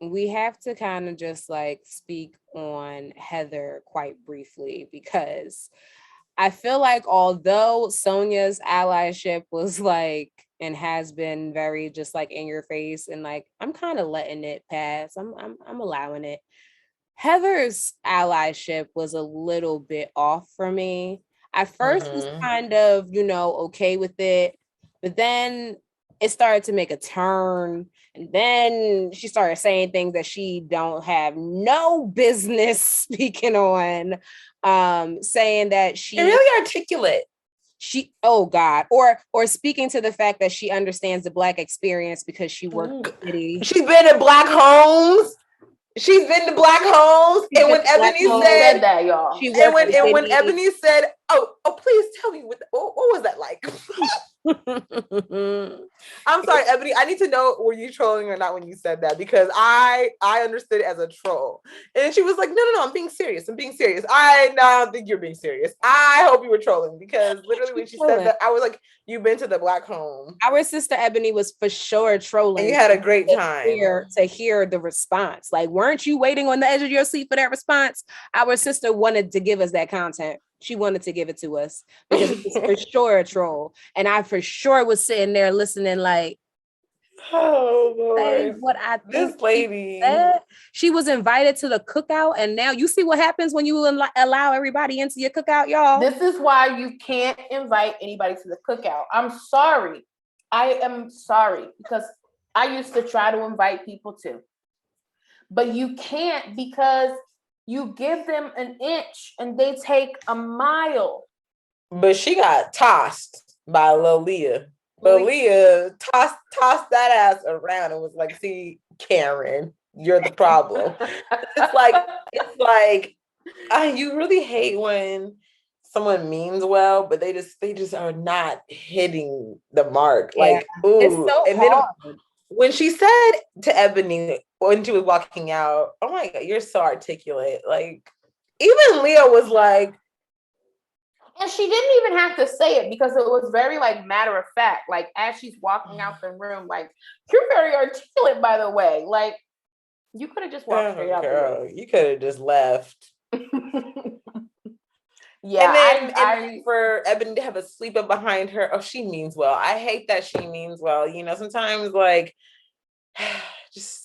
we have to kind of just like speak on Heather quite briefly because I feel like although Sonya's allyship was like and has been very just like in your face and like I'm kind of letting it pass. I'm allowing it. Heather's allyship was a little bit off for me. I first was kind of, okay with it, but then it started to make a turn. And then she started saying things that she don't have no business speaking on. Saying that she really articulate. Oh God, or speaking to the fact that she understands the Black experience because she worked in the city. She's been in Black homes. She's been to Black homes, and when Ebony said that, y'all, and when Ebony said, "Oh, please tell me what was that like?" I'm sorry, Ebony. I need to know, were you trolling or not when you said that? Because I understood it as a troll, and she was like, "No, I'm being serious. I'm being serious. I don't think you're being serious. I hope you were trolling because literally when she said that, I was like, you've been to the Black home." Our sister Ebony was for sure trolling. And you had a great time to hear the response. Like, weren't you waiting on the edge of your seat for that response? Our sister wanted to give us that content. She wanted to give it to us because it was for sure a troll. And I for sure was sitting there listening like, oh Lord, what I think this lady. She was invited to the cookout, and now you see what happens when you allow everybody into your cookout, y'all. This is why you can't invite anybody to the cookout. I'm sorry. I am sorry because I used to try to invite people too. But you can't because you give them an inch and they take a mile. But she got tossed by Lil Leah. Lil Leah tossed that ass around and was like, "See, Karen, you're the problem." It's like you really hate when someone means well, but they just are not hitting the mark. Yeah. Like, ooh, it's so and hard. Then when she said to Ebony when she was walking out, "Oh my God, you're so articulate." Like, even Leah was like, and she didn't even have to say it because it was very like matter of fact. Like as she's walking out the room, like, "You're very articulate, by the way." Like, you could have just walked straight out the room. You could have just left. Yeah, and then for Ebony to have a sleeper behind her, oh, she means well. I hate that she means well. Sometimes like just.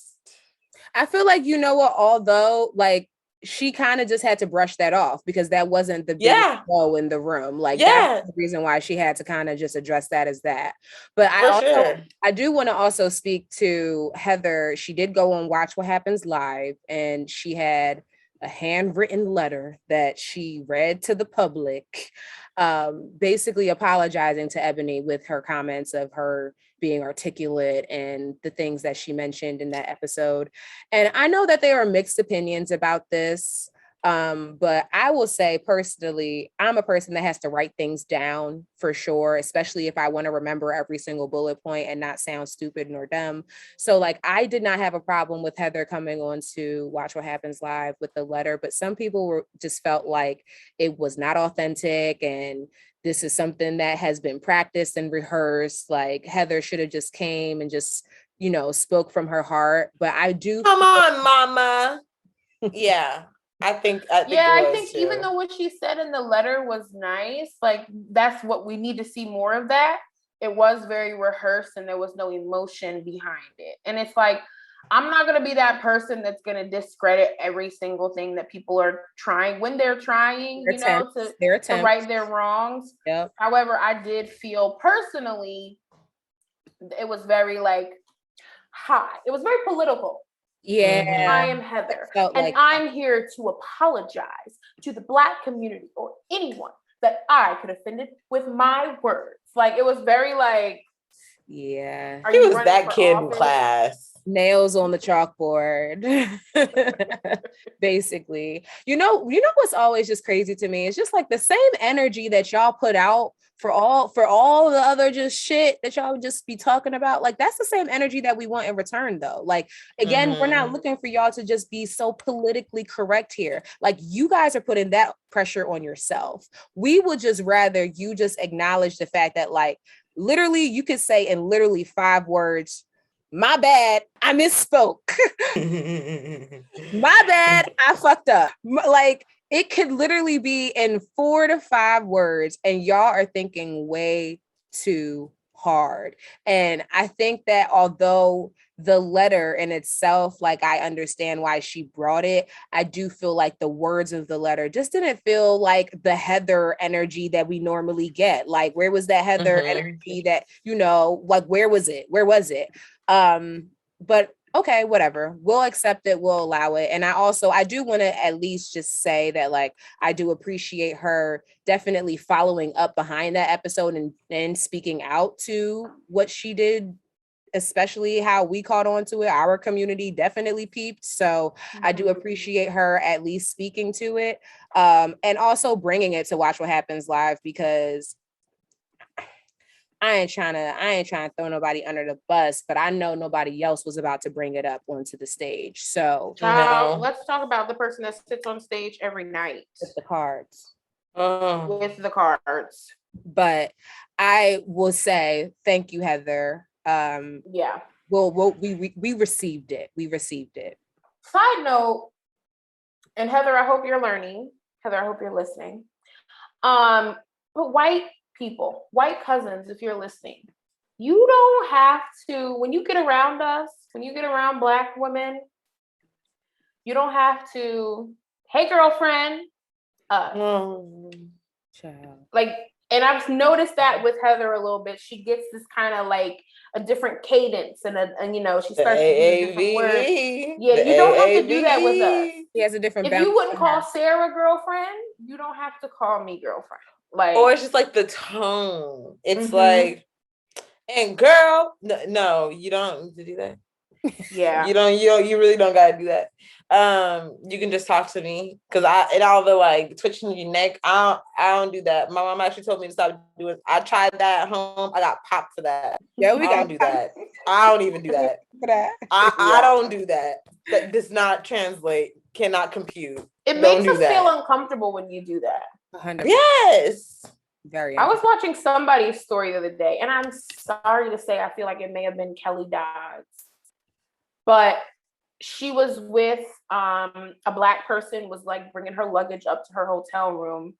I feel like although like she kind of just had to brush that off because that wasn't the biggest blow in the room. Like that's the reason why she had to kind of just address that as that. But I do want to also speak to Heather. She did go on Watch What Happens Live, and she had a handwritten letter that she read to the public, basically apologizing to Ebony with her comments of her being articulate and the things that she mentioned in that episode. And I know that there are mixed opinions about this. But I will say personally, I'm a person that has to write things down for sure, especially if I want to remember every single bullet point and not sound stupid nor dumb. So like, I did not have a problem with Heather coming on to Watch What Happens Live with the letter, but some people just felt like it was not authentic and this is something that has been practiced and rehearsed. Like Heather should have just came and just, spoke from her heart. But I do. Come on, mama. Yeah. I think even though what she said in the letter was nice, like that's what we need to see more of that. It was very rehearsed and there was no emotion behind it. And it's like, I'm not going to be that person that's going to discredit every single thing that people are trying when they're trying, to right their wrongs. Yep. However, I did feel personally, it was very like high. It was very political. Yeah, I am Heather, and I'm here to apologize to the Black community or anyone that I could offend with my words. Like, it was very like, yeah, he was that kid in class. Nails on the chalkboard. Basically. You know what's always just crazy to me? It's just like the same energy that y'all put out for all the other just shit that y'all would just be talking about. Like, that's the same energy that we want in return, though. Like, again, we're not looking for y'all to just be so politically correct here. Like, you guys are putting that pressure on yourself. We would just rather you just acknowledge the fact that, like, literally you could say in literally 5 words, My bad. I misspoke. My bad. I fucked up. Like, it could literally be in 4 to 5 words, and y'all are thinking way too hard. And I think that although the letter in itself, like, I understand why she brought it, I do feel like the words of the letter just didn't feel like the Heather energy that we normally get. Like, where was that Heather energy that, you know, like, where was it? Where was it? But okay, whatever. We'll accept it. We'll allow it. And I do want to at least just say that, like, I do appreciate her definitely following up behind that episode and speaking out to what she did, especially how we caught on to it. Our community definitely peeped. So I do appreciate her at least speaking to it. And also bringing it to Watch What Happens Live, because I ain't trying to throw nobody under the bus, but I know nobody else was about to bring it up onto the stage. So let's talk about the person that sits on stage every night with the cards. With the cards. But I will say thank you, Heather. Yeah. We received it. We received it. Side note, and Heather, I hope you're learning. Heather, I hope you're listening. But white people, white cousins, if you're listening, you don't have to, when you get around us, when you get around Black women, you don't have to, hey girlfriend, like, and I've noticed that with Heather a little bit. She gets this kind of like a different cadence and you know, she starts to use different words. Yeah, you don't have to do that with us. He has a different. If you wouldn't call Sarah girlfriend, you don't have to call me girlfriend. Like, or it's just like the tone. It's like, and girl, no, you don't need to do that. Yeah, you really don't gotta do that. You can just talk to me, because all the like twitching your neck, I don't do that. My mom actually told me to stop doing. I tried that at home. I got popped for that. Yeah, I don't do that. I don't even do that. I don't do that. That does not translate. Cannot compute. It makes us feel uncomfortable when you do that. 100%. Yes. Very. I was watching somebody's story the other day, and I'm sorry to say, I feel like it may have been Kelly Dodds, but she was with a Black person, was like bringing her luggage up to her hotel room.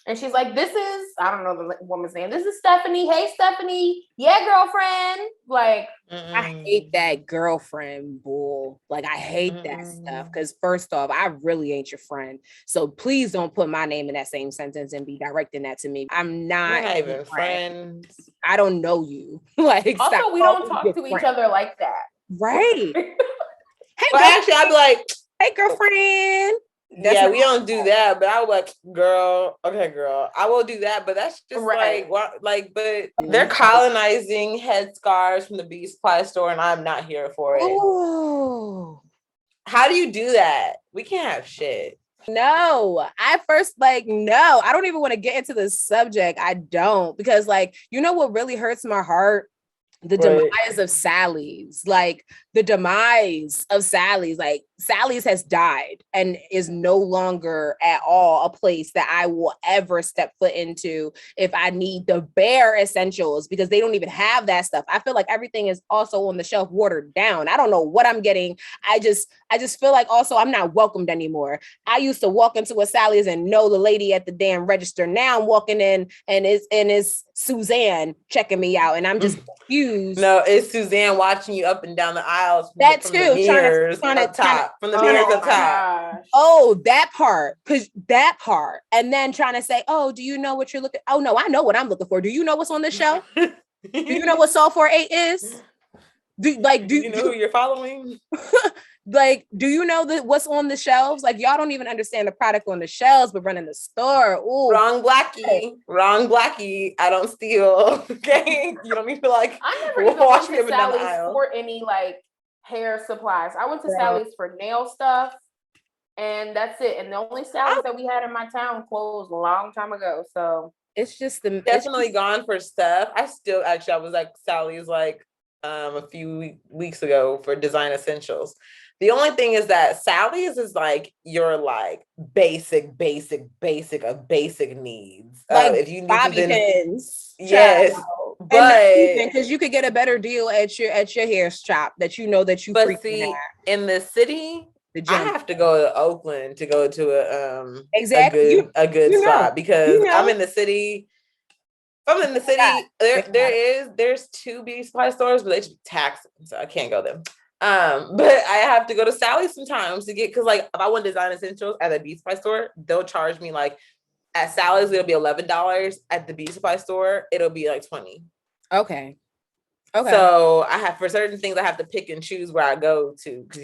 And she's like, this is, I don't know the woman's name. This is Stephanie. Hey, Stephanie. Yeah, girlfriend. Like, I hate that girlfriend bull. Like, I hate that stuff. Because first off, I really ain't your friend. So please don't put my name in that same sentence and be directing that to me. We're not even friends. I don't know you. Like, also, we don't talk to each other like that. Right. Hey, but actually, I'd be like, hey, girlfriend. Yeah, we don't do that, but I would like, girl, okay, girl, I will do that, but that's just right. But they're colonizing headscarves from the beauty supply store, and I'm not here for it. Oh, how do you do that? We can't have shit. No, no, I don't even want to get into the subject. I don't, because like, you know what really hurts my heart? The demise of Sally's, like the demise of Sally's, like Sally's has died and is no longer at all a place that I will ever step foot into if I need the bare essentials, because they don't even have that stuff. I feel like everything is also on the shelf watered down. I don't know what I'm getting. I just feel like also I'm not welcomed anymore. I used to walk into a Sally's and know the lady at the damn register. Now I'm walking in and it's Suzanne checking me out, and I'm just confused. No, it's Suzanne watching you up and down the aisles. That too, from the mirrors up top. Oh, that part, and then trying to say, "Oh, do you know what you're looking? Oh no, I know what I'm looking for. Do you know what's on the shelf? Do you know what Soul 48 is? Do you know who you're following? Like, do you know what's on the shelves? Like, y'all don't even understand the product on the shelves, but running the store. Ooh, wrong Blackie. I don't steal. Okay, you don't need to like. I never even went to Sally's for any like hair supplies. I went to Sally's for nail stuff, and that's it. And the only Sally's that we had in my town closed a long time ago. So it's just definitely gone for stuff. I was like Sally's like a few weeks ago for design essentials. The only thing is that Sally's is like your like basic of basic needs. Like if you need bobby pins. Yes. but because you could get a better deal at your hair shop that you know that you. But see, in the city, I have to go to Oakland to go to a good spot because I'm in the city. If I'm in the city, there's 2 beauty supply stores, but they should be taxing, so I can't go there. But I have to go to Sally's sometimes to get, because like if I want design essentials at a beauty supply store, they'll charge me like at Sally's it'll be $11. At the beauty supply store, it'll be like $20. Okay. So I have, for certain things I have to pick and choose where I go to, because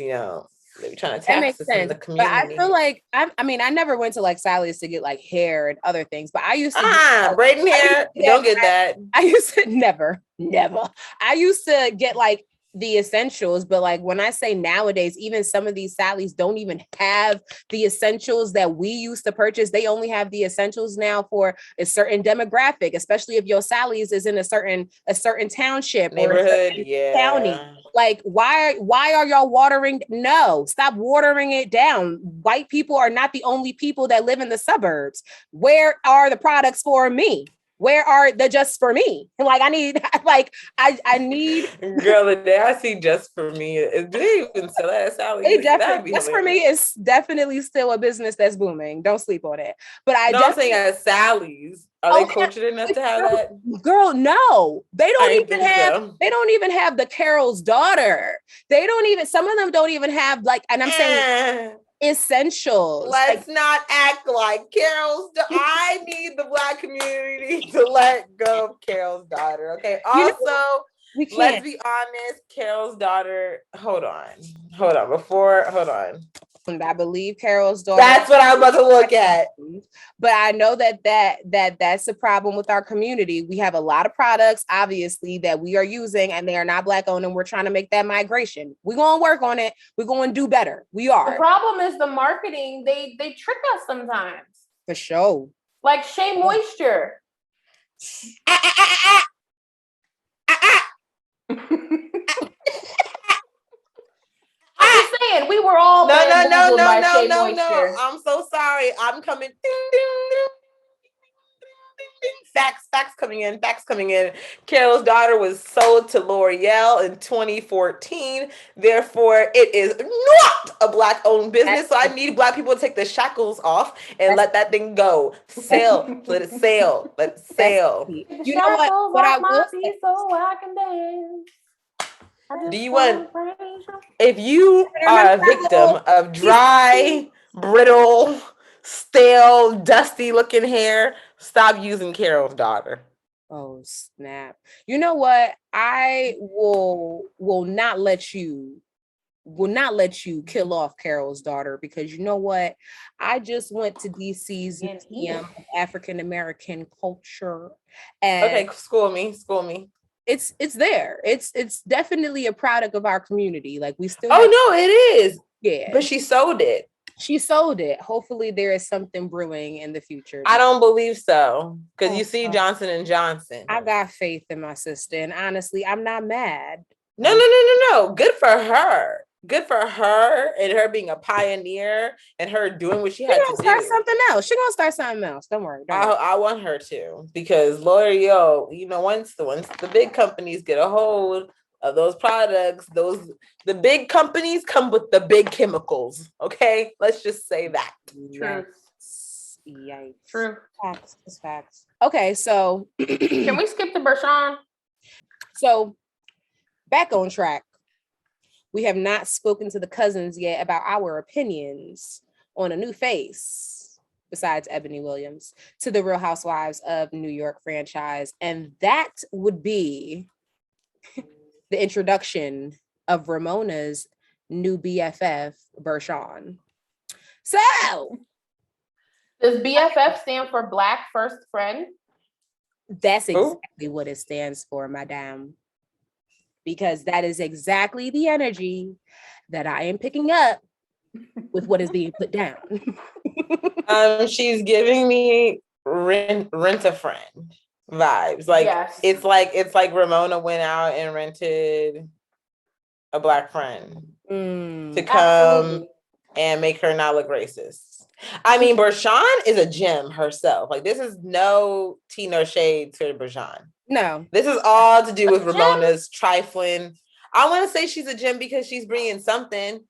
they be trying to tax us in the community. But I feel like I mean I never went to like Sally's to get like hair and other things, but I used to braiding hair. Don't get that. I used to never. I used to get like the essentials, but like when I say nowadays, even some of these Sally's don't even have the essentials that we used to purchase. They only have the essentials now for a certain demographic, especially if your Sally's is in a certain township neighborhood, or county. Like why are y'all watering? No, stop watering it down. White people are not the only people that live in the suburbs. Where are the products for me? Where are the just for me? Like I need girl, the day I see just for me, do they even sell that at Sally's? Just for me is definitely still a business that's booming. Don't sleep on it. But I'm saying at Sally's. Are they cultured enough to have that? Girl, no. They don't even have the Carol's daughter. Some of them don't even have like, and I'm saying essentials. Let's not act like Carol's. I need the Black community to let go of Carol's daughter. Okay. Also, let's be honest. Carol's daughter. Hold on. I believe Carol's daughter. That's what I was about to look at. But I know that's a problem with our community. We have a lot of products, obviously, that we are using, and they are not Black owned, and we're trying to make that migration. We're going to work on it. We're going to do better. We are. The problem is the marketing. They trick us sometimes. For sure. Like Shea Moisture. I'm just saying, we were all no. I'm so sorry. I'm coming. Facts coming in. Carol's daughter was sold to L'Oreal in 2014. Therefore, it is not a Black-owned business. So I need Black people to take the shackles off and let that thing go. Let it sail. You know what I will say? So I can dance. Do you want, if you are a victim of dry, brittle, stale, dusty looking hair, stop using Carol's daughter. Oh, snap. You know what? I will not let you kill off Carol's daughter, because you know what? I just went to DC's Museum of African American Culture. And okay, school me. It's there. It's definitely a product of our community. Like we still. Oh no, it is. Yeah, but she sold it. Hopefully, there is something brewing in the future. I don't believe so, because you see Johnson & Johnson. I got faith in my sister, and honestly, I'm not mad. No. Good for her. Good for her, and her being a pioneer, and her doing what she had to do. Start something else. She's gonna start something else. Don't worry. I want her to, because L'Oreal, once the big companies get a hold of those products, the big companies come with the big chemicals. Okay, let's just say that. True. Yikes. True. Facts. Okay, so can we skip to Bershawn? So back on track. We have not spoken to the cousins yet about our opinions on a new face, besides Ebony Williams, to the Real Housewives of New York franchise. And that would be the introduction of Ramona's new BFF, Bershawn. So, does BFF stand for Black First Friend? That's exactly what it stands for, madame. Because that is exactly the energy that I am picking up with what is being put down. She's giving me rent a friend vibes. Like, yes. It's like Ramona went out and rented a Black friend to come and make her not look racist. I mean, Bershawn is a gem herself. Like, this is no tea, no shade to Bershawn. No. This is all to do with Ramona's trifling. I want to say she's a gem because she's bringing something.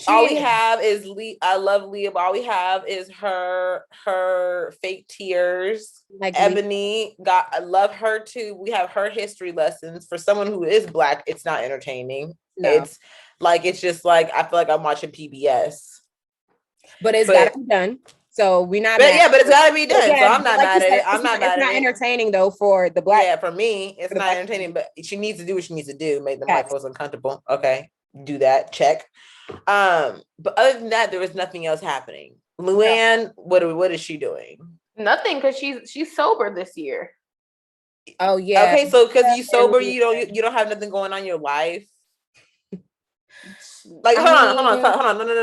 All we have is I love Leah, but all we have is her fake tears. Like Ebony I love her too. We have her history lessons. For someone who is Black, it's not entertaining. No. It's just like I feel like I'm watching PBS. But it's gotta be done. So we're not mad. Yeah, but it's gotta be done. So I'm not mad at it. I'm not mad at it. It's not entertaining though for the Black. Yeah, for me, it's not entertaining, but she needs to do what she needs to do, make the Black folks uncomfortable. Okay, do that. Check. But other than that, there was nothing else happening. Luann, what is she doing? Nothing, because she's sober this year. Oh yeah. Okay, so because you sober, you don't have nothing going on in your life. Like, hold on.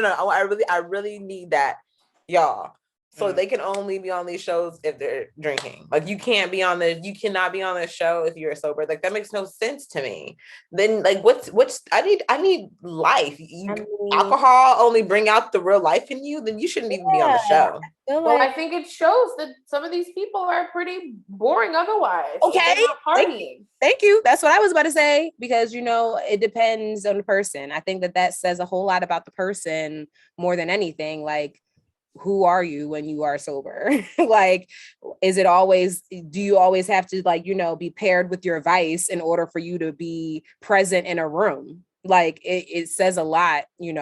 No. I really need that, y'all. So they can only be on these shows if they're drinking. Like you cannot be on this show if you're sober. Like that makes no sense to me. Then like what's I need life. Alcohol only bring out the real life in you, then you shouldn't even be on the show. Well, I think it shows that some of these people are pretty boring otherwise. Okay. Thank you. That's what I was about to say, because it depends on the person. I think that says a whole lot about the person more than anything. Like, who are you when you are sober? Like, do you always have to be paired with your vice in order for you to be present in a room? Like it says a lot, I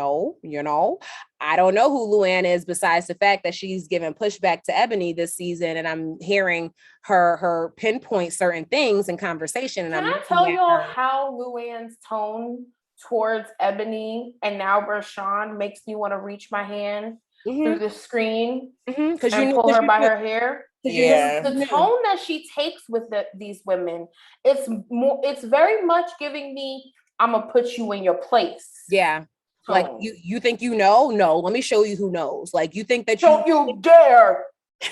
don't know who Luann is besides the fact that she's given pushback to Ebony this season. And I'm hearing her pinpoint certain things in conversation. And Can I tell y'all how Luann's tone towards Ebony and now Bershawn makes me want to reach my hand through the screen and pull her by her hair? Yeah, the tone that she takes with these women, it's very much giving me, I'm gonna put you in your place. Yeah, like you think no, let me show you who knows. Like you think that don't you dare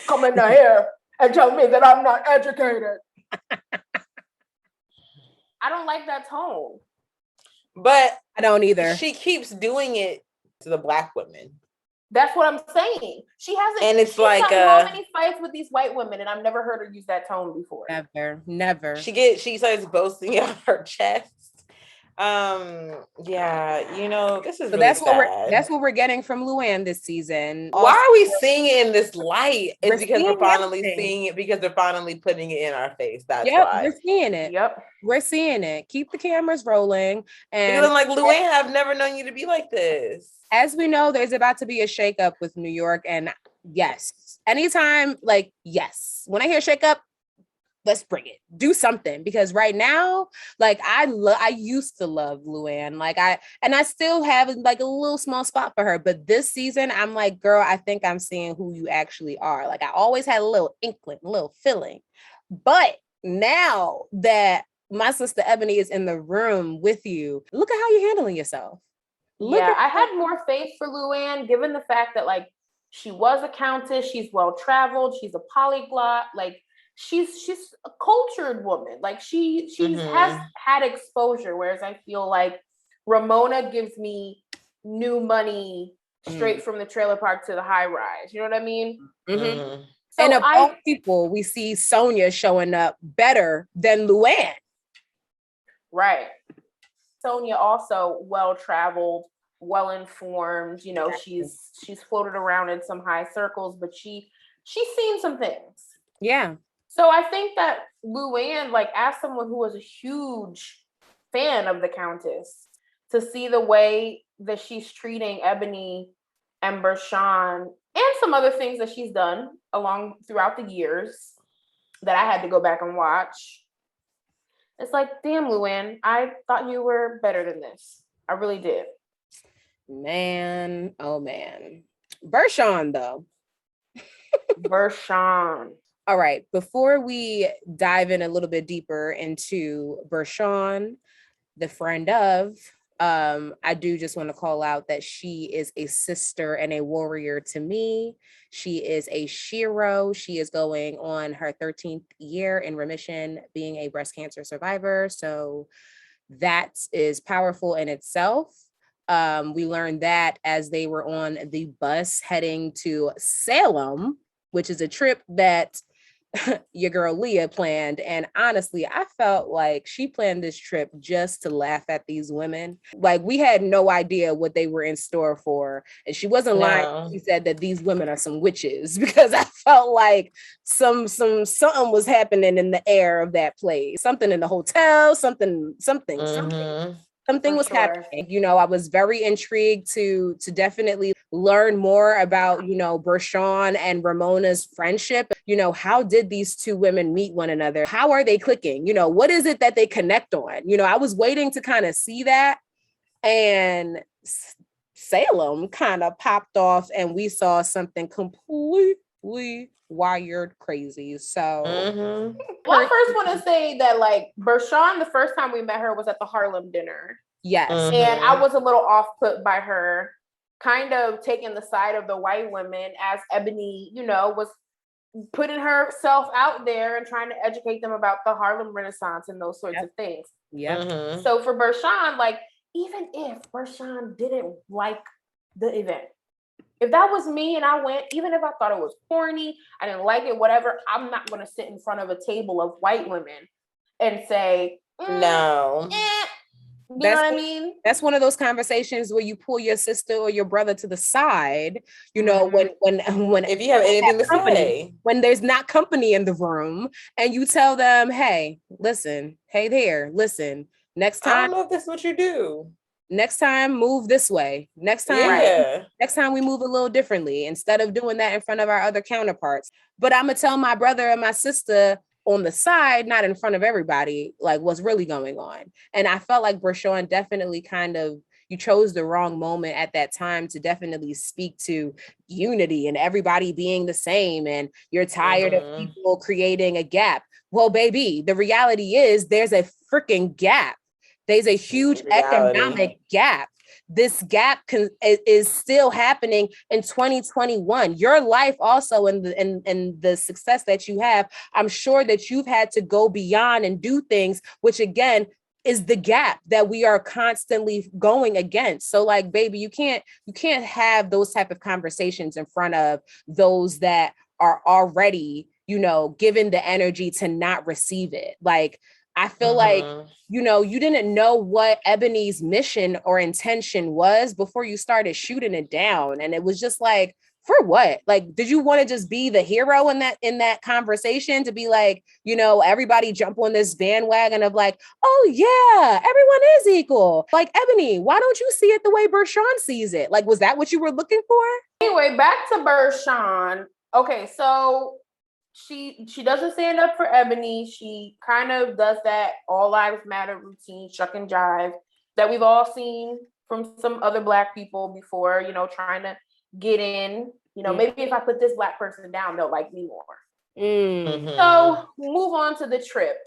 come in here and tell me that I'm not educated. I don't like that tone, but I don't either. She keeps doing it to the Black women. That's what I'm saying. She hasn't. And it's like how many fights with these white women, and I've never heard her use that tone before. Never. She starts boasting on her chest. Yeah, this is. So really that's what we're getting from Luann this season. Why are we seeing it in this light? It's because we're finally seeing it, because they're finally putting it in our face. That's why we're seeing it. Yep, we're seeing it. Keep the cameras rolling. And because I'm like, Luann, I've never known you to be like this. As we know, there's about to be a shakeup with New York, and yes, anytime, when I hear shakeup, let's bring it. Do something, because right now, I used to love Luann, I still have a little small spot for her, but this season, I'm like, girl, I think I'm seeing who you actually are. Like I always had a little inkling, a little feeling, but now that my sister Ebony is in the room with you, look at how you're handling yourself. I had more faith for Luann, given the fact that she was a countess, she's well traveled, she's a polyglot, she's a cultured woman, she has had exposure. Whereas I feel like Ramona gives me new money straight from the trailer park to the high rise. You know what I mean? Mm-hmm. So and of all people, we see Sonia showing up better than Luann. Right. Sonia also well-traveled, well-informed, she's floated around in some high circles, but she's seen some things. Yeah. So I think that Luann, as someone who was a huge fan of the Countess, to see the way that she's treating Ebony and Bershawn and some other things that she's done throughout the years that I had to go back and watch. It's like, damn, Luann, I thought you were better than this. I really did. Man, oh man. Bershawn, though. Bershawn. All right, before we dive in a little bit deeper into Bershawn, the friend of, I do just want to call out that she is a sister and a warrior to me. She is a shero. She is going on her 13th year in remission, being a breast cancer survivor. So that is powerful in itself. We learned that as they were on the bus heading to Salem, which is a trip that your girl Leah planned. And honestly, I felt like she planned this trip just to laugh at these women. Like, we had no idea what they were in store for. And she wasn't lying. She said that these women are some witches, because I felt like something was happening in the air of that place. Something in the hotel, something. Something was happening. You know, I was very intrigued to definitely learn more about, you know, Bershawn and Ramona's friendship. You know, how did these two women meet one another? How are they clicking? You know, what is it that they connect on? You know, I was waiting to kind of see that. And Salem kind of popped off and we saw something completely wired crazy. So well, I first want to say that, like, Bershawn, the first time we met her was at the Harlem dinner. Yes. And I was a little off put by her kind of taking the side of the white women, as Ebony, you know, was putting herself out there and trying to educate them about the Harlem Renaissance and those sorts of things. Yeah. So for Bershawn, like, even if Bershawn didn't like the event, if that was me and I went, even if I thought it was corny, I didn't like it, whatever, I'm not going to sit in front of a table of white women and say, no. You know what I mean? That's one of those conversations where you pull your sister or your brother to the side, you know, when if you have anything to say, when there's not company in the room, and you tell them, hey, listen, hey there, listen, next time. I don't know if this is what you do. Next time, move this way. Next time, next time we move a little differently, instead of doing that in front of our other counterparts. But I'm gonna tell my brother and my sister on the side, not in front of everybody, like what's really going on. And I felt like Bershawn definitely kind of, you chose the wrong moment at that time to definitely speak to unity and everybody being the same. And you're tired of people creating a gap. Well, baby, the reality is there's a freaking gap. There's a huge economic gap. This gap is still happening in 2021. Your life also, and the success that you have, I'm sure that you've had to go beyond and do things, which again is the gap that we are constantly going against. So like, baby, you can't have those type of conversations in front of those that are already, you know, given the energy to not receive it. Like, I feel like, you know, you didn't know what Ebony's mission or intention was before you started shooting it down. And it was just like, for what? Like, did you want to just be the hero in that conversation, to be like, you know, everybody jump on this bandwagon of like, oh yeah, everyone is equal. Like, Ebony, why don't you see it the way Bershawn sees it? Like, was that what you were looking for? Anyway, back to Bershawn. Okay, so she doesn't stand up for Ebony. She kind of does that all lives matter routine, shuck and jive that we've all seen from some other Black people before, you know, trying to get in, you know, maybe if I put this Black person down, they'll like me more. So move on to the trip.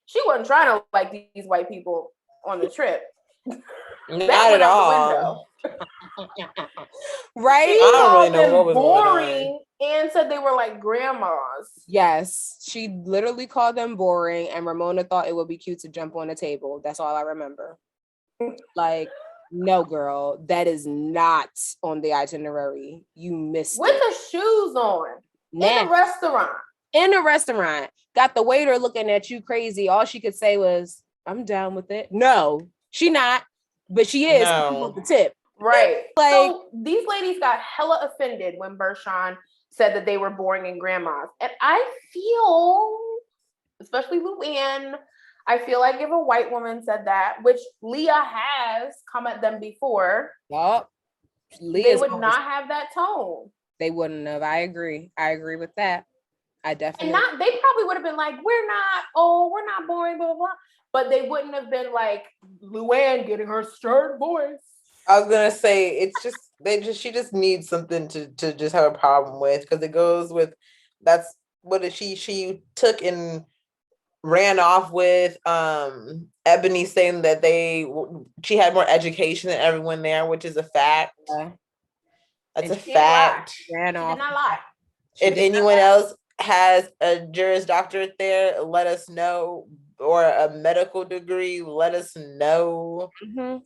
She wasn't trying to like these white people on the trip. Not at all. Right? I don't really know what was boring and said they were like grandmas. Yes, she literally called them boring, and Ramona thought it would be cute to jump on a table. That's all I remember. Like, no, girl, that is not on the itinerary. You missed with it. the shoes on in a restaurant. In a restaurant, got the waiter looking at you crazy. All she could say was, "I'm down with it." No, she not, but she is. No. The tip. Right. Like, so these ladies got hella offended when Bershawn said that they were boring and grandmas. And I feel, especially Luann, I feel like if a white woman said that, which Leah has come at them before, they would not have that tone. They wouldn't have. I agree with that. I definitely. And they probably would have been like, we're not boring, blah, blah, blah. But they wouldn't have been like Luann getting her stern voice. I was gonna say, it's just she just needs something to just have a problem with, because it goes with, that's what she took and ran off with Ebony saying that she had more education than everyone there, which is a fact. That's a fact. Ran off. She did not lie. If anyone else has a Juris Doctorate there, let us know. Or a medical degree, let us know.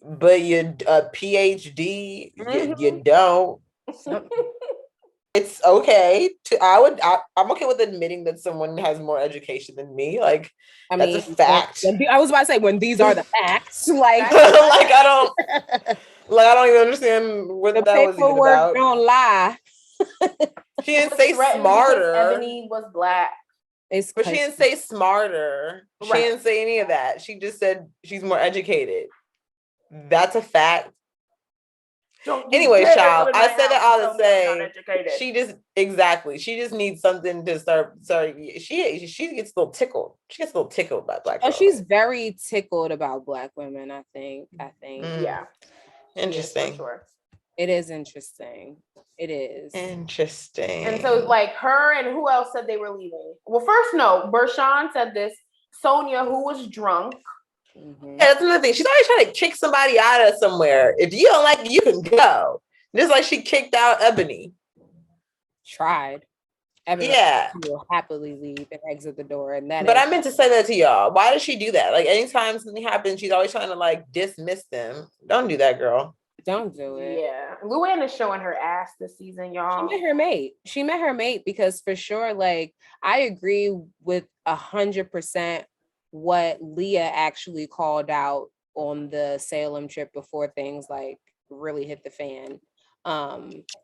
But you a PhD, you don't. It's okay I'm okay with admitting that someone has more education than me. Like, I mean, that's a fact. I was about to say, when these are the facts, like, like I don't even understand what that was even about. Don't lie. She didn't say smarter. Ebony was black. But she didn't say smarter. Right. She didn't say any of that. She just said she's more educated. That's a fact. Anyway, child, I said that all to say she just needs something to start. She gets a little tickled. She gets a little tickled by black. Oh, she's very tickled about black women. I think. Yeah. Interesting. For sure. It is interesting. It is interesting. And so, like, her and who else said they were leaving? Well, first, no, Bershawn said this. Sonia, who was drunk. Mm-hmm. Yeah, that's another thing. She's always trying to kick somebody out of somewhere. If you don't like it, you can go. Just like she kicked out Ebony. Tried. Ebony will happily leave and exit the door. And that. But I meant to say that to y'all. Why does she do that? Like, anytime something happens, she's always trying to like dismiss them. Don't do that, girl. Don't do it. Yeah. Luann is showing her ass this season, y'all. She met her mate because for sure, like, I agree with 100% what Leah actually called out on the Salem trip before things like really hit the fan.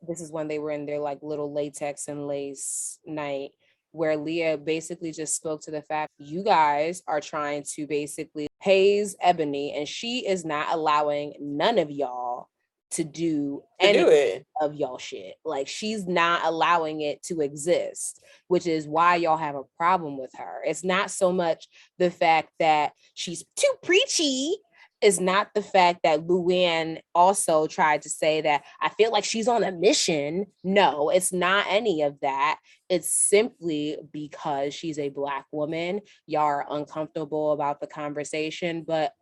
This is when they were in their like little latex and lace night, where Leah basically just spoke to the fact you guys are trying to basically haze Ebony, and she is not allowing none of y'all to do any of y'all shit. Like, she's not allowing it to exist, which is why y'all have a problem with her. It's not so much the fact that she's too preachy. It's not the fact that Luann also tried to say that I feel like she's on a mission. No, it's not any of that. It's simply because she's a Black woman. Y'all are uncomfortable about the conversation, but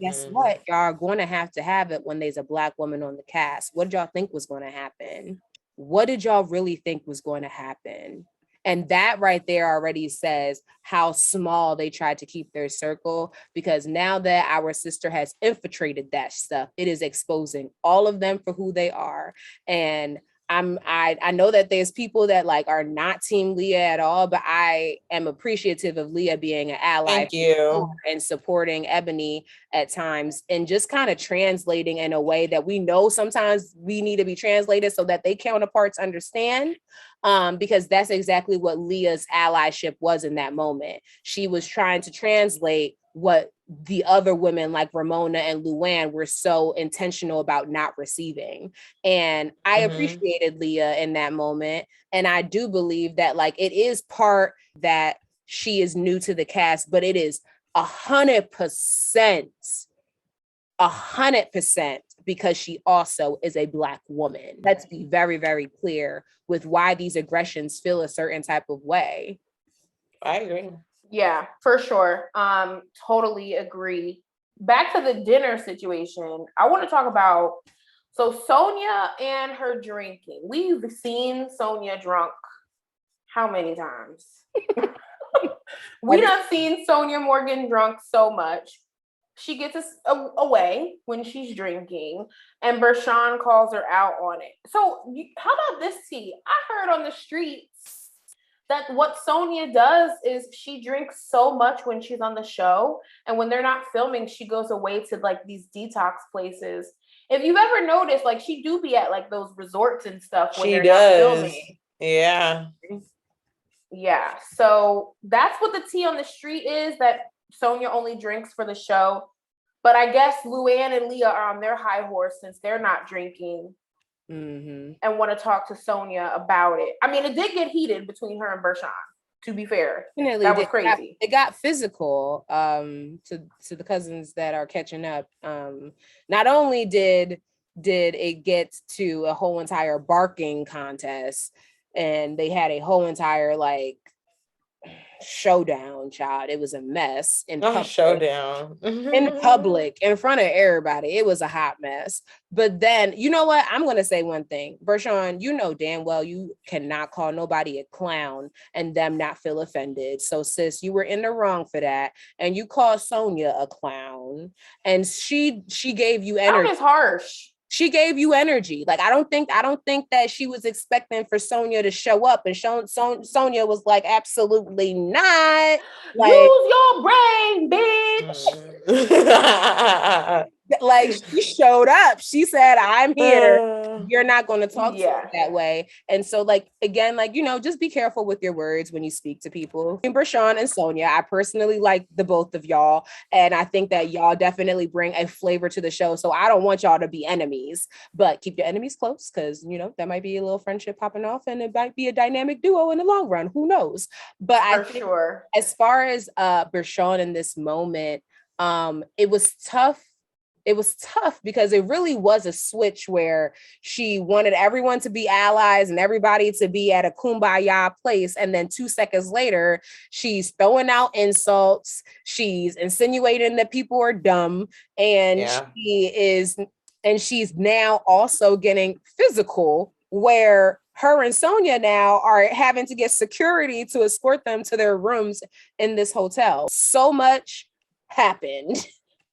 guess what? Y'all are going to have it when there's a Black woman on the cast. What did y'all think was going to happen? What did y'all really think was going to happen? And that right there already says how small they tried to keep their circle, because now that our sister has infiltrated that stuff, it is exposing all of them for who they are. And I know that there's people that like are not team Leah at all, but I am appreciative of Leah being an ally. Thank you. And supporting Ebony at times and just kind of translating in a way that we know sometimes we need to be translated so that they counterparts understand. Because that's exactly what Leah's allyship was in that moment. She was trying to translate what the other women like Ramona and Luann were so intentional about not receiving. And I appreciated Leah in that moment. And I do believe that like it is part that she is new to the cast, but it is 100% because she also is a Black woman. Let's be very, very clear with why these aggressions feel a certain type of way. I agree. Yeah, for sure. Totally agree. Back to the dinner situation. I want to talk about, so Sonia and her drinking. We've seen Sonia drunk how many times? We done seen Sonia Morgan drunk so much. She gets us away when she's drinking, and Bershawn calls her out on it. So how about this, T? I heard on the streets that what Sonia does is she drinks so much when she's on the show, and when they're not filming, she goes away to like these detox places. If you've ever noticed, like she do be at like those resorts and stuff when they're not filming. Yeah. Yeah. So that's what the tea on the street is, that Sonia only drinks for the show. But I guess Luann and Leah are on their high horse since they're not drinking and want to talk to Sonia about it. I mean, it did get heated between her and Bershawn, to be fair. That was crazy. It got physical to the cousins that are catching up. Not only did it get to a whole entire barking contest, and they had a whole entire like showdown, child. It was a mess in public. Showdown in public in front of everybody. It was a hot mess. But then, you know what? I'm going to say one thing. Bershawn, you know damn well you cannot call nobody a clown and them not feel offended. So sis, you were in the wrong for that. And you called Sonia a clown, and she gave you energy. That was harsh. She gave you energy. Like, I don't think that she was expecting for Sonia to show up, and Sonia was like, absolutely not. Like, use your brain, bitch. Like, she showed up. She said, I'm here. You're not going to talk to me that way. And so, like, again, like, you know, just be careful with your words when you speak to people. Bershawn and Sonia, I personally like the both of y'all. And I think that y'all definitely bring a flavor to the show. So I don't want y'all to be enemies, but keep your enemies close, because, you know, there might be a little friendship popping off and it might be a dynamic duo in the long run. Who knows? But I think as far as Bershawn in this moment, it was tough. It was tough because it really was a switch where she wanted everyone to be allies and everybody to be at a kumbaya place. And then 2 seconds later, she's throwing out insults. She's insinuating that people are dumb. And she's now also getting physical, where her and Sonia now are having to get security to escort them to their rooms in this hotel. So much happened.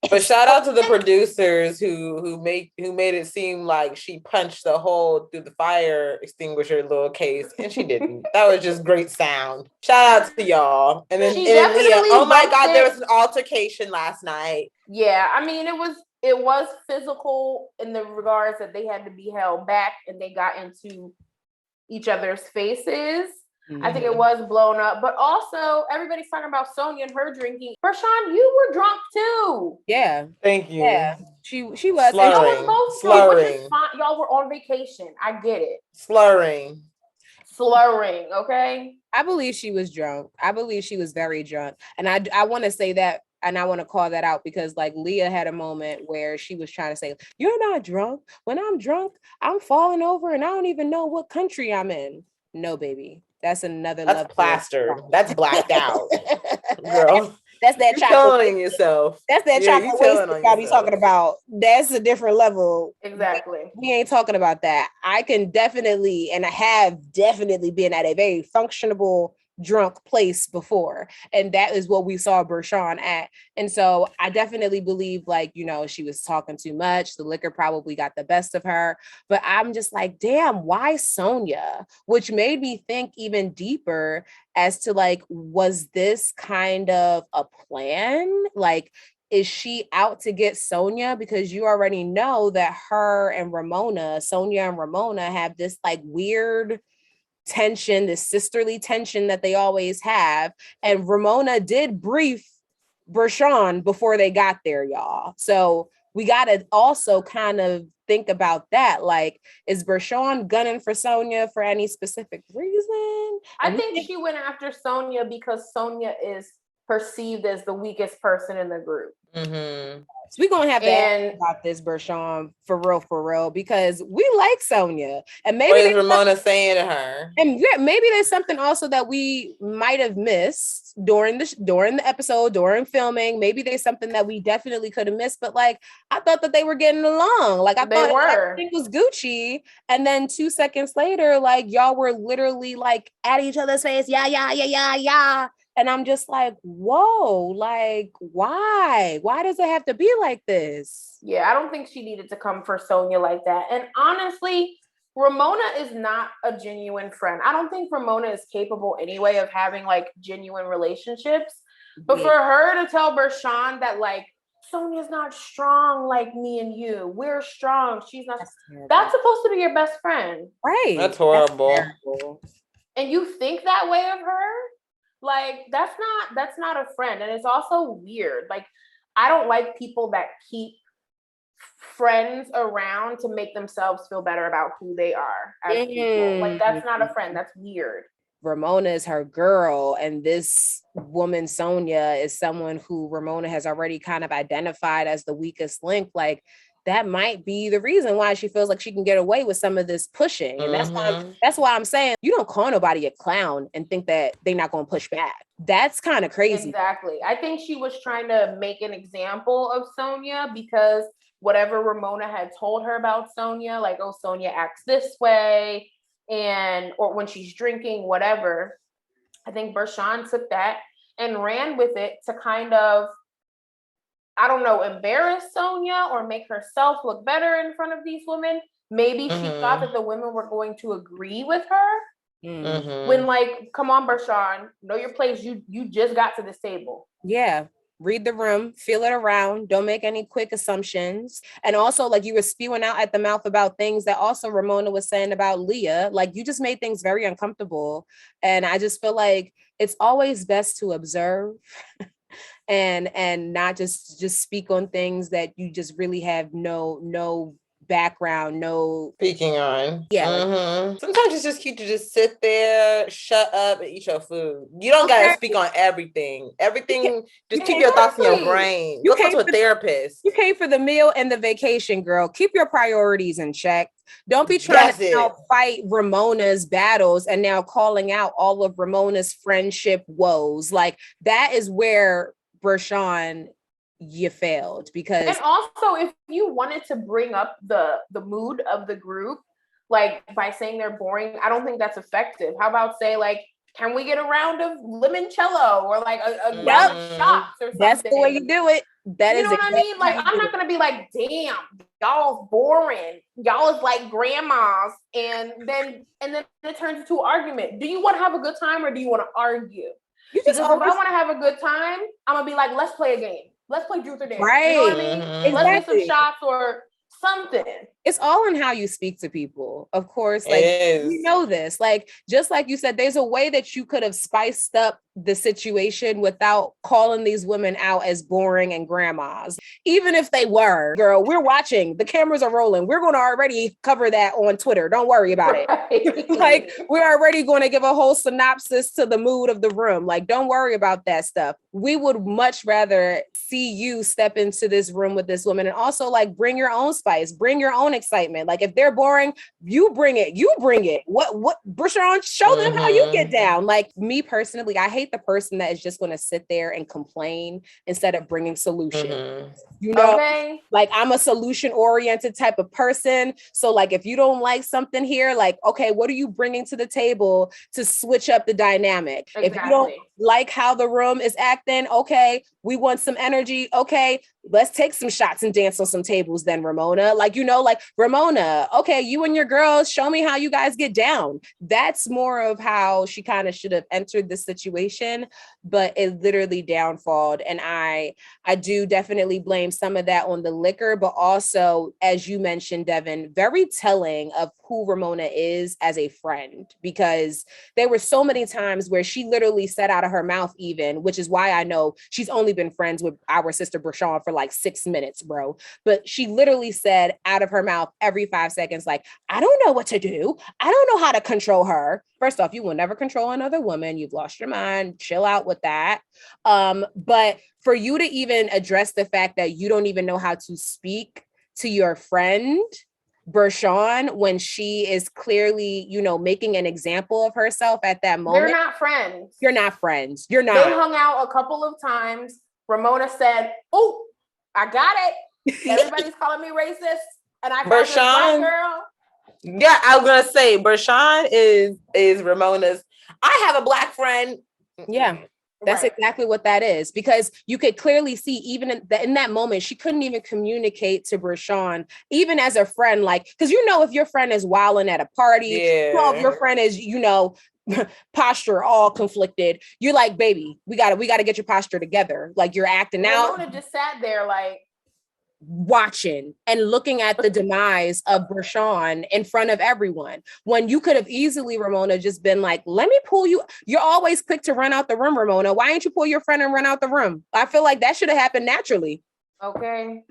But shout out to the producers who made it seem like she punched a hole through the fire extinguisher little case, and she didn't. That was just great sound. Shout out to y'all. And then Leah, oh my God, there was an altercation last night. Yeah, I mean, it was physical in the regards that they had to be held back and they got into each other's faces. Mm-hmm. I think it was blown up, but also everybody's talking about Sonia and her drinking. Bershawn, you were drunk too. Yeah. Thank you. Yeah. She was. Slurring. Y'all was both drunk, which is fine. Y'all were on vacation. I get it. Slurring. Okay. I believe she was drunk. I believe she was very drunk. And I want to say that, and I want to call that out, because like Leah had a moment where she was trying to say, you're not drunk. When I'm drunk, I'm falling over and I don't even know what country I'm in. No, baby. That's another level. That's plastered. That's blacked out. Girl. That's that chocolate. Telling yourself. That's that chocolate waste that y'all be talking about. That's a different level. Exactly. We ain't talking about that. I can definitely, and I have definitely been at a very functionable drunk place before, and that is what we saw Bershawn at. And so I definitely believe, like, you know, she was talking too much. The liquor probably got the best of her, but I'm just like, damn, why Sonia? Which made me think even deeper as to, like, was this kind of a plan? Like, is she out to get Sonia? Because you already know that Sonia and Ramona have this like weird tension, this sisterly tension that they always have. And Ramona did brief Bershawn before they got there, y'all. So we got to also kind of think about that. Like, is Bershawn gunning for Sonia for any specific reason? I think she went after Sonia because Sonia is perceived as the weakest person in the group. Mm-hmm. So we're going to have to ask about this, Bershawn, for real, because we like Sonia. And maybe what is Ramona saying to her? And maybe there's something also that we might have missed during the episode, during filming. Maybe there's something that we definitely could have missed. But like, I thought that they were getting along. Like, I thought everything was Gucci. And then 2 seconds later, like, y'all were literally like at each other's face. Yeah. And I'm just like, whoa, like, why? Why does it have to be like this? Yeah, I don't think she needed to come for Sonia like that. And honestly, Ramona is not a genuine friend. I don't think Ramona is capable anyway of having like genuine relationships. But for her to tell Bershawn that like, Sonia's not strong like me and you. We're strong. She's not. That's supposed to be your best friend. Right. That's horrible. And you think that way of her? Like, that's not a friend. And it's also weird. Like, I don't like people that keep friends around to make themselves feel better about who they are as people. Like, that's not a friend. That's weird. Ramona is her girl, and this woman, Sonia, is someone who Ramona has already kind of identified as the weakest link. Like, that might be the reason why she feels like she can get away with some of this pushing. And that's why I'm saying, you don't call nobody a clown and think that they're not going to push back. That's kind of crazy. Exactly. I think she was trying to make an example of Sonia because whatever Ramona had told her about Sonia, like, oh, Sonia acts this way, or when she's drinking, whatever. I think Bershawn took that and ran with it to kind of I don't know, embarrass Sonia or make herself look better in front of these women. Maybe she thought that the women were going to agree with her. When like, come on, Bershawn, know your place. You just got to this table. Yeah. Read the room, feel it around. Don't make any quick assumptions. And also, like, you were spewing out at the mouth about things that also Ramona was saying about Leah. Like, you just made things very uncomfortable. And I just feel like it's always best to observe and not just speak on things that you just really have no background, no speaking on. Yeah. Sometimes it's just cute to just sit there, shut up, and eat your food. You don't gotta speak on everything. Just keep your thoughts in your brain. Go talk to a therapist. You came for the meal and the vacation, girl. Keep your priorities in check. Don't be trying to fight Ramona's battles and now calling out all of Ramona's friendship woes. Like, that is where Bershawn, you failed. Because, and also, if you wanted to bring up the mood of the group, like by saying they're boring, I don't think that's effective. How about say, like, can we get a round of limoncello or like a round of shots or something? That's the way you do it. You know what I mean? Like, I'm not gonna be like, damn, y'all's boring. Y'all is like grandmas, and then it turns into an argument. Do you want to have a good time or do you want to argue? Because if I want to have a good time, I'm gonna be like, let's play a game. Let's play truth or dare. Right. You know what I mean? Exactly. Let's get some shots or something. It's all in how you speak to people, of course. Like, you know this. Like, just like you said, there's a way that you could have spiced up the situation without calling these women out as boring and grandmas. Even if they were, girl, we're watching. The cameras are rolling. We're going to already cover that on Twitter. Don't worry about it. Like, we're already going to give a whole synopsis to the mood of the room. Like, don't worry about that stuff. We would much rather see you step into this room with this woman and also, like, bring your own spice, bring your own excitement. Like, if they're boring, you bring it. What Bershawn, show them how you get down. Like, me personally, I hate the person that is just going to sit there and complain instead of bringing solutions. You know, like, I'm a solution oriented type of person. So, like, if you don't like something here, like, okay, what are you bringing to the table to switch up the dynamic? If you don't like how the room is acting, okay, we want some energy. Okay, let's take some shots and dance on some tables then, Ramona. Like, you know, like, Ramona, okay, you and your girls, show me how you guys get down. That's more of how she kind of should have entered the situation, but it literally downfalled. And I do definitely blame some of that on the liquor, but also, as you mentioned, Devin, very telling of who Ramona is as a friend, because there were so many times where she literally said out of her mouth even, which is why I know she's only been friends with our sister Bershawn for like 6 minutes, bro. But she literally said out of her mouth every 5 seconds, like, I don't know what to do. I don't know how to control her. First off, you will never control another woman. You've lost your mind. Chill out with that. But for you to even address the fact that you don't even know how to speak to your friend Bershawn when she is clearly, you know, making an example of herself at that moment. They're not friends. You're not friends. You're not. They hung out a couple of times. Ramona said, "Oh, I got it. Everybody's calling me racist." And I found this black girl. Yeah, I was gonna say Bershawn is Ramona's. I have a black friend. Yeah. That's exactly what that is, because you could clearly see even in that moment, she couldn't even communicate to Bershawn, even as a friend, like, because, you know, if your friend is wilding at a party, you know, if your friend is, you know, posture all conflicted, you're like, baby, we gotta get your posture together. Like, you're acting out. Ramona just sat there like watching and looking at the demise of Bershawn in front of everyone, when you could have easily, Ramona, just been like, let me pull you. You're always quick to run out the room, Ramona. Why didn't you pull your friend and run out the room? I feel like that should have happened naturally. Okay.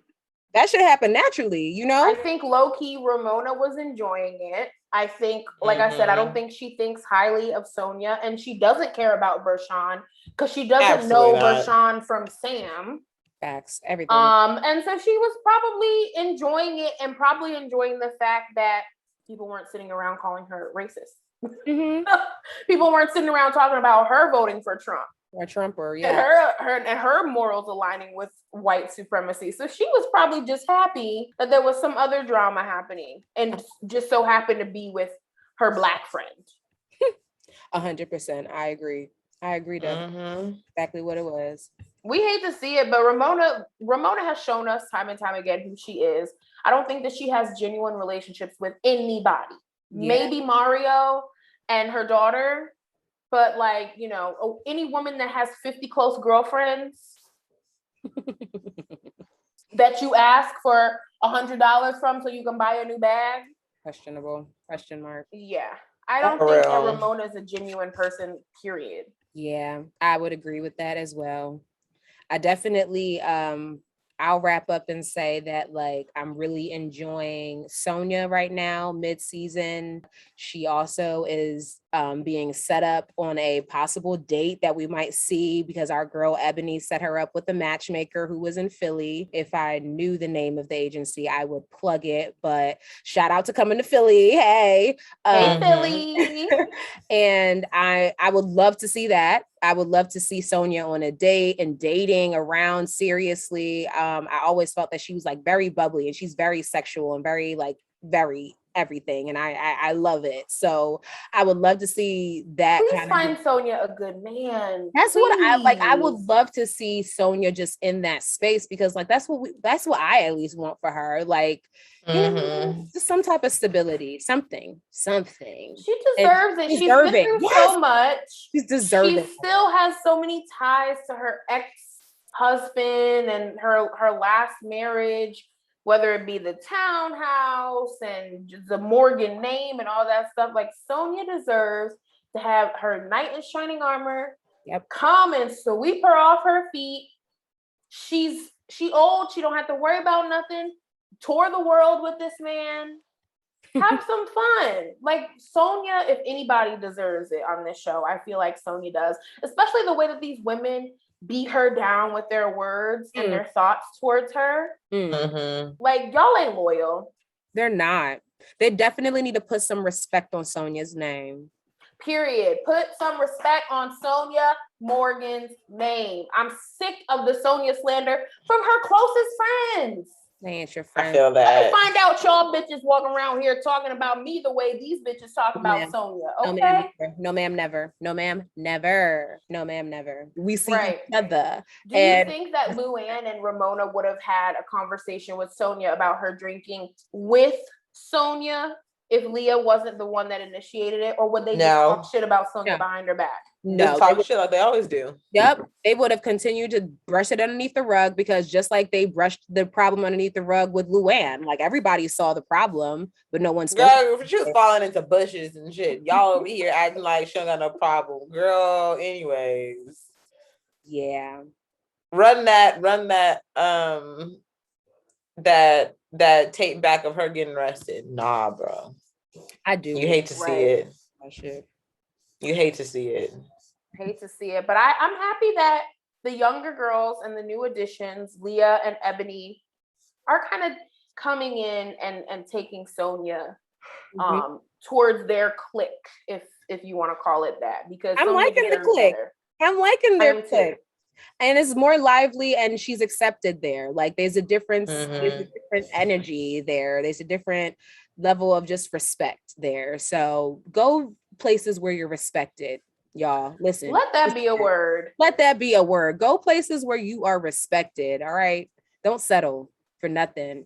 That should happen naturally, you know? I think low-key Ramona was enjoying it. I think, like I said, I don't think she thinks highly of Sonia, and she doesn't care about Bershawn because she doesn't know Bershawn from Sam. Facts, everything. And so she was probably enjoying it, and probably enjoying the fact that people weren't sitting around calling her racist. People weren't sitting around talking about her voting for Trump. Or Trump, or and her morals aligning with white supremacy. So she was probably just happy that there was some other drama happening, and just so happened to be with her black friend. 100%. I agree, Dev. Exactly what it was. We hate to see it, but Ramona has shown us time and time again who she is. I don't think that she has genuine relationships with anybody. Yeah. Maybe Mario and her daughter, but like, you know, any woman that has 50 close girlfriends that you ask for $100 from so you can buy a new bag. Questionable. Question mark. Yeah. I don't think that Ramona is a genuine person, period. Yeah, I would agree with that as well. I definitely, I'll wrap up and say that like I'm really enjoying Sonia right now, mid-season. She also is being set up on a possible date that we might see because our girl Ebony set her up with a matchmaker who was in Philly. If I knew the name of the agency, I would plug it, but shout out to coming to Philly. Hey, Philly. And I would love to see that. I would love to see Sonia on a date and dating around seriously. I always felt that she was like very bubbly and she's very sexual and very everything. And I love it. So I would love to see that. Please find Sonia a good man. That's please. What I like. I would love to see Sonia just in that space because like, that's what I at least want for her. Like, you know, just some type of stability, something. She deserves it. She's been through so much. She's deserving. She still has so many ties to her ex-husband and her last marriage, whether it be the townhouse and the Morgan name and all that stuff. Like Sonia deserves to have her knight in shining armor come and sweep her off her feet. She old. She don't have to worry about nothing. Tour the world with this man. Have some fun. Like Sonia, if anybody deserves it on this show, I feel like Sonia does. Especially the way that these women beat her down with their words and their thoughts towards her. Like y'all ain't loyal. They're not. They definitely need to put some respect on Sonia's name. Period. Put some respect on Sonia Morgan's name. I'm sick of the Sonia slander from her closest friends. They ain't your friend. I feel that. I find out y'all bitches walking around here talking about me the way these bitches talk about Sonia. Okay? No, ma'am, never. No, ma'am, never. No, ma'am, never. We see each other. Do you think that Luann and Ramona would have had a conversation with Sonia about her drinking with Sonia if Leah wasn't the one that initiated it? Or would they just talk shit about Sonia behind her back? No, talk shit like they always do. Yep. They would have continued to brush it underneath the rug because just like they brushed the problem underneath the rug with Luann, like everybody saw the problem, but no one spoke. Girl, she was falling into bushes and shit. Y'all over here acting like she don't got no problem. Girl, anyways. Yeah. Run that tape back of her getting arrested. Nah, bro. I do. You hate to see it. I should. You hate to see it. Hate to see it, but I'm happy that the younger girls and the new additions, Leah and Ebony, are kind of coming in and taking Sonia towards their clique, if you want to call it that, because I'm liking the clique. I'm liking their clique. And it's more lively and she's accepted there. Like there's a difference, there's a different energy there. There's a different level of just respect there. So go places where you're respected. Y'all, listen. Let that be a word. Let that be a word. Go places where you are respected. All right. Don't settle for nothing.